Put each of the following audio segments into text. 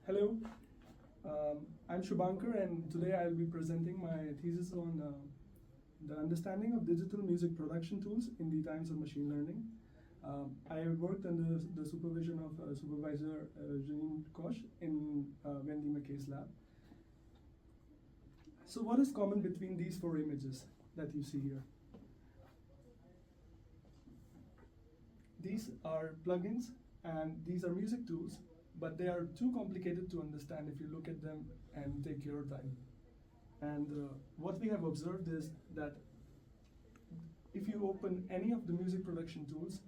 Hello, I'm Shubhankar, and today I'll be presenting my thesis on the understanding of digital music production tools in the times of machine learning. I have worked under the supervision of supervisor Janine Koch in Wendy McKay's lab. So what is common between these four images that you see here? These are plugins and these are music tools, but they are too complicated to understand if you look at them and take your time. And what we have observed is that if you open any of the music production tools,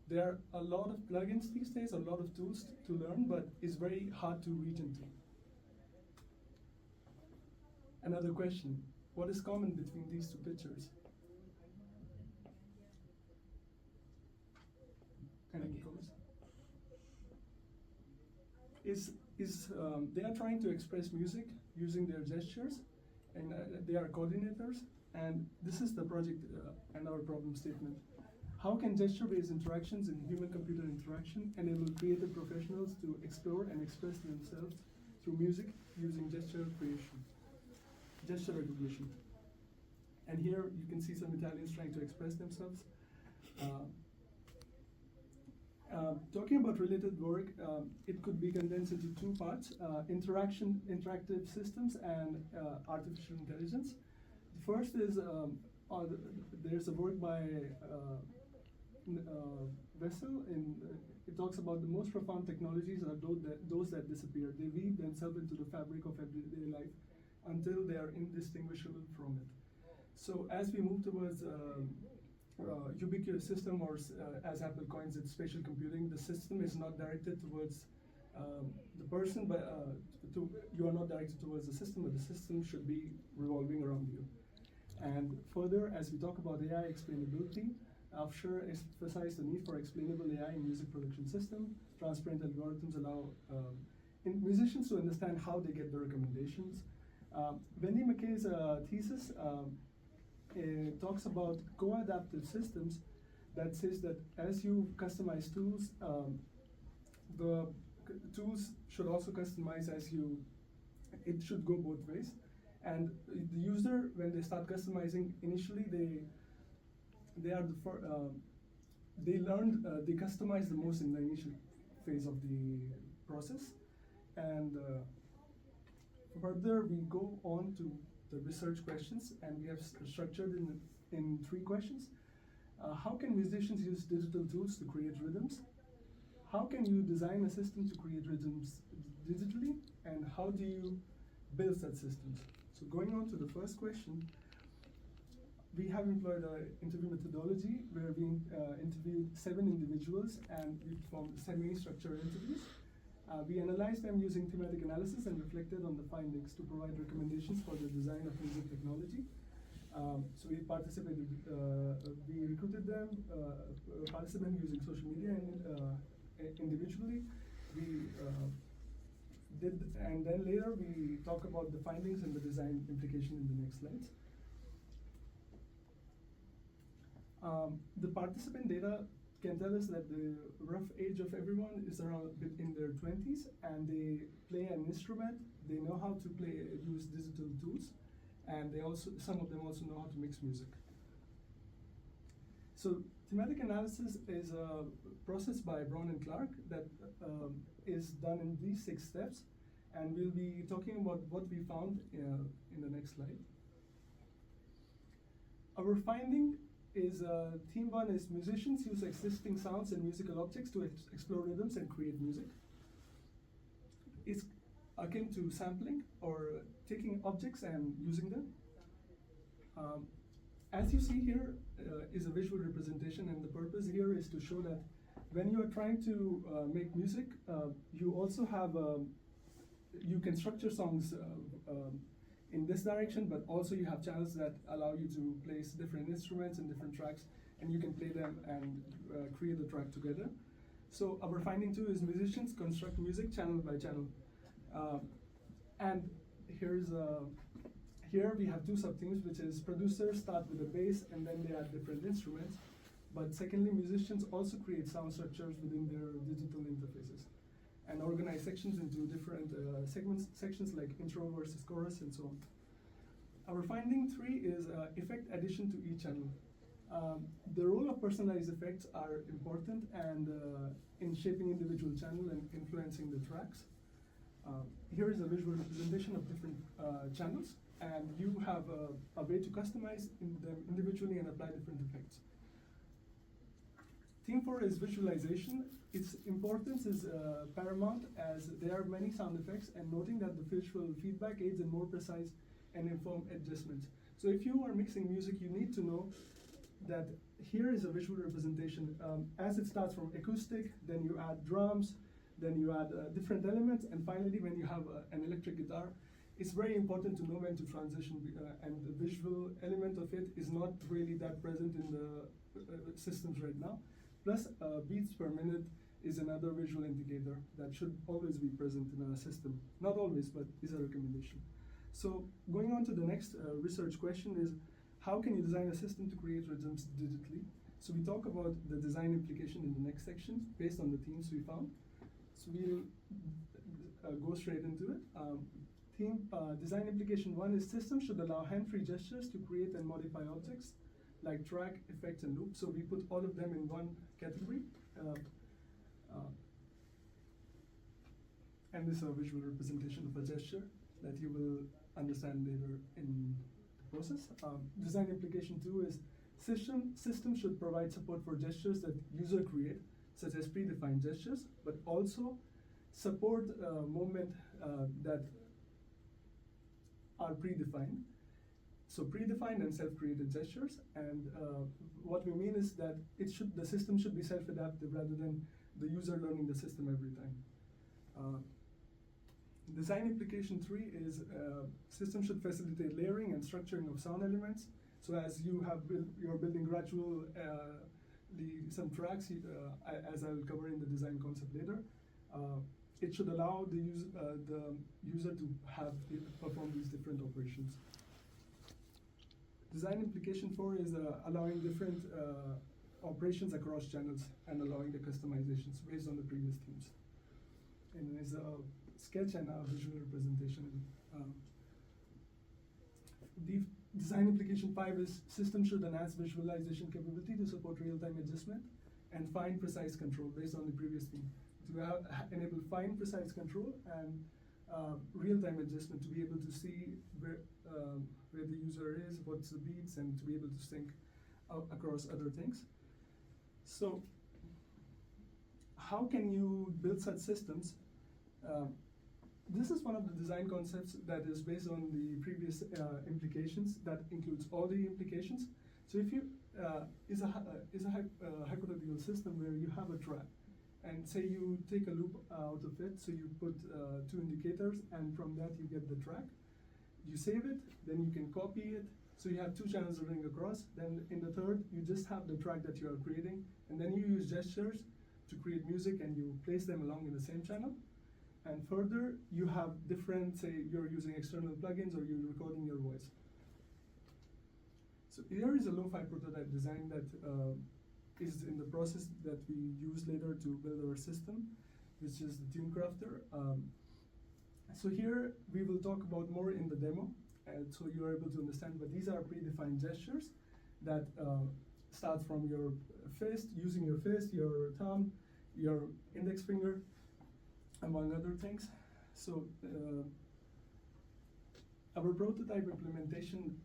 there are a lot of plugins these days, a lot of tools to learn, but it's very hard to reach into. Another question, what is common between these two pictures? Any comments? They are trying to express music using their gestures, and they are coordinators, and this is the project and our problem statement. How can gesture-based interactions in human-computer interaction enable creative professionals to explore and express themselves through music using gesture recognition? And here you can see some Italians trying to express themselves. Talking about related work, it could be condensed into two parts, interactive systems and artificial intelligence. The first is, there's a work by Wessel, it talks about the most profound technologies are those that disappear. They weave themselves into the fabric of everyday life until they are indistinguishable from it. So as we move towards ubiquitous system, or as Apple coins it, spatial computing, the system is not directed towards the person, but you are not directed towards the system, but the system should be revolving around you. And further, as we talk about AI explainability, Afshar emphasized the need for explainable AI in music production system. Transparent algorithms allow musicians to understand how they get the recommendations. Wendy McKay's thesis talks about co-adaptive systems that says that as you customize tools, the tools should also customize it should go both ways. And the user, when they start customizing, initially they customize the most in the initial phase of the process. And further, we go on to the research questions, and we have structured in three questions. How can musicians use digital tools to create rhythms? How can you design a system to create rhythms digitally? And how do you build such systems? So going on to the first question, we have employed an interview methodology where we interviewed 7 individuals and we performed semi-structured interviews. We analyzed them using thematic analysis and reflected on the findings to provide recommendations for the design of music technology. So we participated, we recruited them, participants using social media and individually. And then later we talk about the findings and the design implication in the next slides. The participant data can tell us that the rough age of everyone is around in their 20s, and they play an instrument. They know how to use digital tools, and some of them also know how to mix music. So thematic analysis is a process by Brown and Clark that is done in these 6 steps, and we'll be talking about what we found in the next slide. Our finding is theme 1 is musicians use existing sounds and musical objects to explore rhythms and create music. It's akin to sampling or taking objects and using them. As you see here is a visual representation, and the purpose here is to show that when you are trying to make music, you also have, you can structure songs in this direction, but also you have channels that allow you to place different instruments and different tracks, and you can play them and create the track together. So our finding 2 is musicians construct music channel by channel. And here we have 2 sub-themes, which is producers start with a bass and then they add different instruments. But secondly, musicians also create sound structures within their digital interfaces. and organize sections into different sections like intro versus chorus and so on. Our finding 3 is effect addition to each channel. The role of personalized effects are important and in shaping individual channel and influencing the tracks. Here is a visual representation of different channels, and you have a way to customize them individually and apply different effects. Theme 4 is visualization. Its importance is paramount as there are many sound effects, and noting that the visual feedback aids in more precise and informed adjustments. So if you are mixing music, you need to know that here is a visual representation. As it starts from acoustic, then you add drums, then you add different elements, and finally when you have an electric guitar, it's very important to know when to transition, and the visual element of it is not really that present in the systems right now. Plus, beats per minute is another visual indicator that should always be present in a system. Not always, but is a recommendation. So going on to the next research question is, how can you design a system to create rhythms digitally? So we talk about the design implication in the next section based on the themes we found. So we'll go straight into it. Design implication 1 is systems should allow hand-free gestures to create and modify objects like track, effects, and loop. So we put all of them in one category. And this is a visual representation of a gesture that you will understand later in the process. Design implication 2 is system should provide support for gestures that user create, such as predefined gestures, but also support movement that are predefined. So predefined and self-created gestures, and what we mean is that the system should be self-adaptive rather than the user learning the system every time. Design implication 3 is system should facilitate layering and structuring of sound elements. So as you're building gradually some tracks, as I'll cover in the design concept later, it should allow the user to perform these different operations. Design implication 4 is allowing different operations across channels and allowing the customizations based on the previous themes. And there's a sketch and a visual representation. The design implication 5 is system should enhance visualization capability to support real-time adjustment and fine precise control based on the previous theme. To enable fine precise control and real-time adjustment to be able to see where the user is, what's the beats, and to be able to sync across other things. So how can you build such systems? This is one of the design concepts that is based on the previous implications that includes all the implications. So if you is a hypothetical system where you have a track, and say you take a loop out of it, so you put 2 indicators, and from that you get the track. You save it, then you can copy it, so you have 2 channels running across. Then in the third, you just have the track that you are creating, and then you use gestures to create music, and you place them along in the same channel. And further, you have different, say you're using external plugins or you're recording your voice. So here is a lo-fi prototype design that is in the process that we use later to build our system, which is the TuneCrafter. So here we will talk about more in the demo, and so you're able to understand, but these are predefined gestures that start from your fist, using your fist, your thumb, your index finger, among other things. So our prototype implementation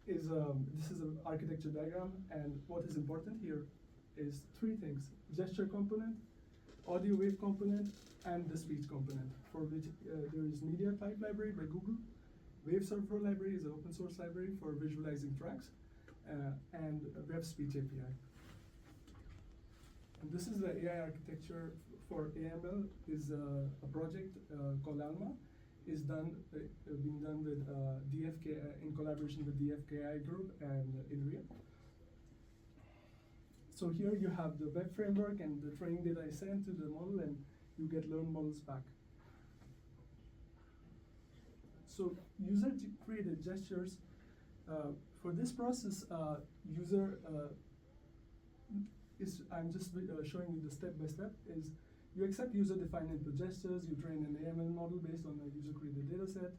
is, this is an architecture diagram, and what is important here is 3 things: gesture component, audio wave component, and the speech component, for which there is Media Type Library by Google. WaveSurfer Library is an open source library for visualizing tracks, and Web Speech API. And this is the AI architecture for AML, is a project called ALMA, is being done with DFK, in collaboration with the FKI group and INRIA. So here you have the web framework and the training data is sent to the model, and you get learned models back. So user created gestures. For this process, I'm just showing you the step by step, is You accept user-defined input gestures, you train an AML model based on a user-created dataset,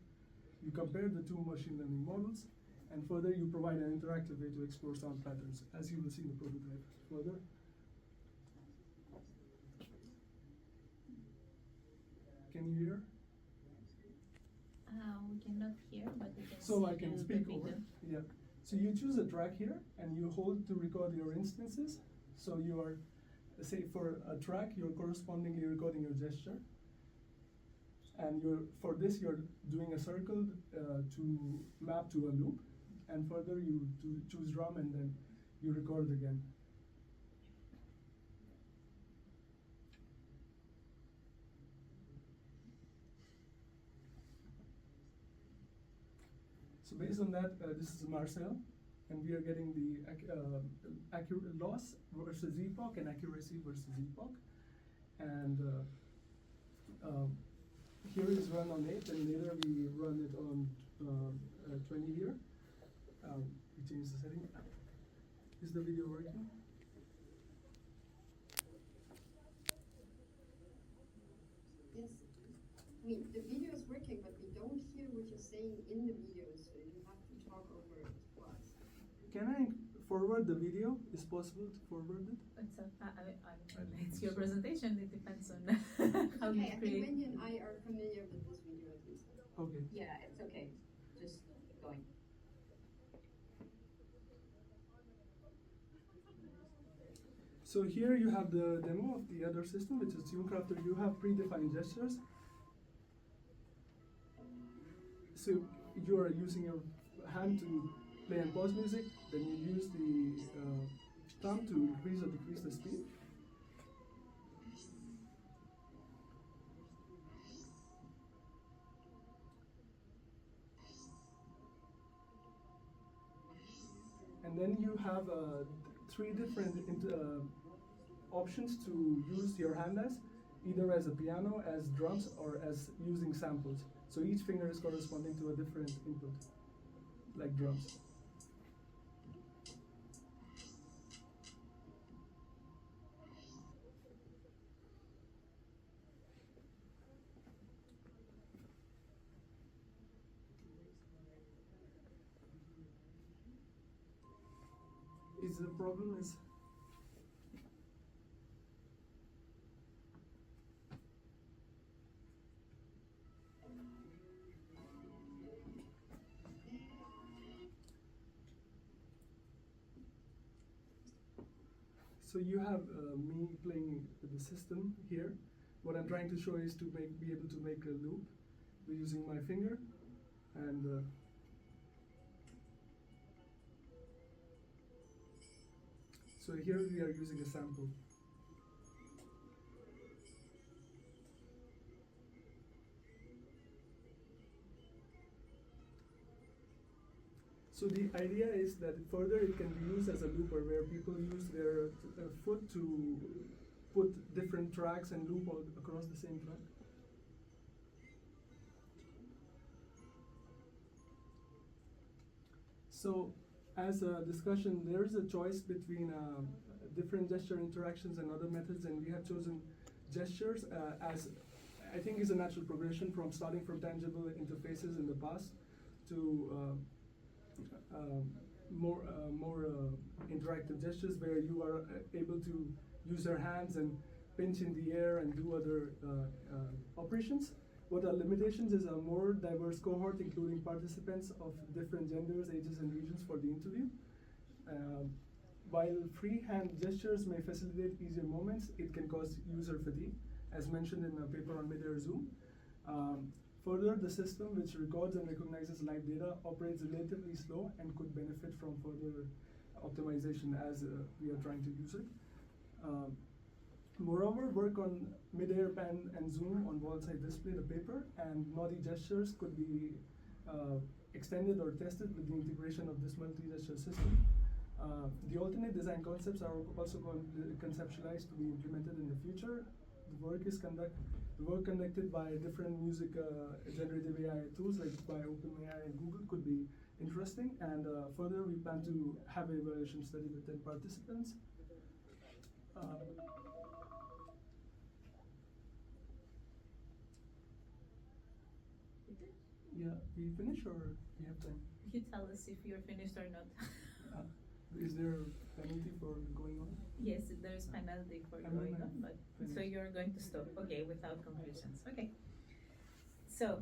you compare the two machine learning models, and further you provide an interactive way to explore sound patterns, as you will see in the prototype further. Can you hear? We cannot hear, but we can So see I can the speak video. over. Yeah. So you choose a track here, and you hold to record your instances. So you are, say for a track, you're correspondingly recording your gesture. And for this, you're doing a circle to map to a loop. And further, you choose drum, and then you record again. So based on that, this is Marcel, and we are getting the accurate loss versus epoch and accuracy versus epoch. And here is run on 8, and later we run it on 20 here. We change the setting. Is the video working? Yes. I mean, the video is working, but we don't hear what you're saying in the video, so you have to talk over it for us. Can I forward the video? Is possible to forward it? It's your presentation. It depends on how Okay, you I think create. Wendy and I are familiar with this video at least. Okay. Yeah, it's okay. Just keep going. So here you have the demo of the other system, which is TuneCrafter. You have predefined gestures. So you are using your hand to play and pause music. Then you use the thumb to increase or decrease the speed. And then you have 3 different options to use your hand as, either as a piano, as drums, or as using samples. So each finger is corresponding to a different input, like drums. Is the problem is so you have me playing with the system here. What I'm trying to show is to be able to make a loop using my finger, and so here we are using a sample. So the idea is that further it can be used as a looper, where people use their foot to put different tracks and loop across the same track. So as a discussion, there is a choice between different gesture interactions and other methods, and we have chosen gestures as I think is a natural progression from starting from tangible interfaces in the past to more interactive gestures, where you are able to use your hands and pinch in the air and do other operations. What are limitations is a more diverse cohort, including participants of different genders, ages, and regions for the interview. While freehand gestures may facilitate easier moments, it can cause user fatigue, as mentioned in a paper on mid-air Zoom. Further, the system, which records and recognizes live data, operates relatively slow and could benefit from further optimization as we are trying to use it. Moreover, work on mid-air pan and zoom on wall-side display, the paper, and naughty gestures could be extended or tested with the integration of this multi-gesture system. The alternate design concepts are also conceptualized to be implemented in the future. The work conducted by different music generative AI tools like by OpenAI and Google could be interesting. And further, we plan to have an evaluation study with 10 participants. Yeah, we finish or we have time? You tell us if you're finished or not. Is there a penalty for going on? Yes, there's penalty for I'm going not on, but so finished. you're going to stop. Okay, without conclusions. Okay. So,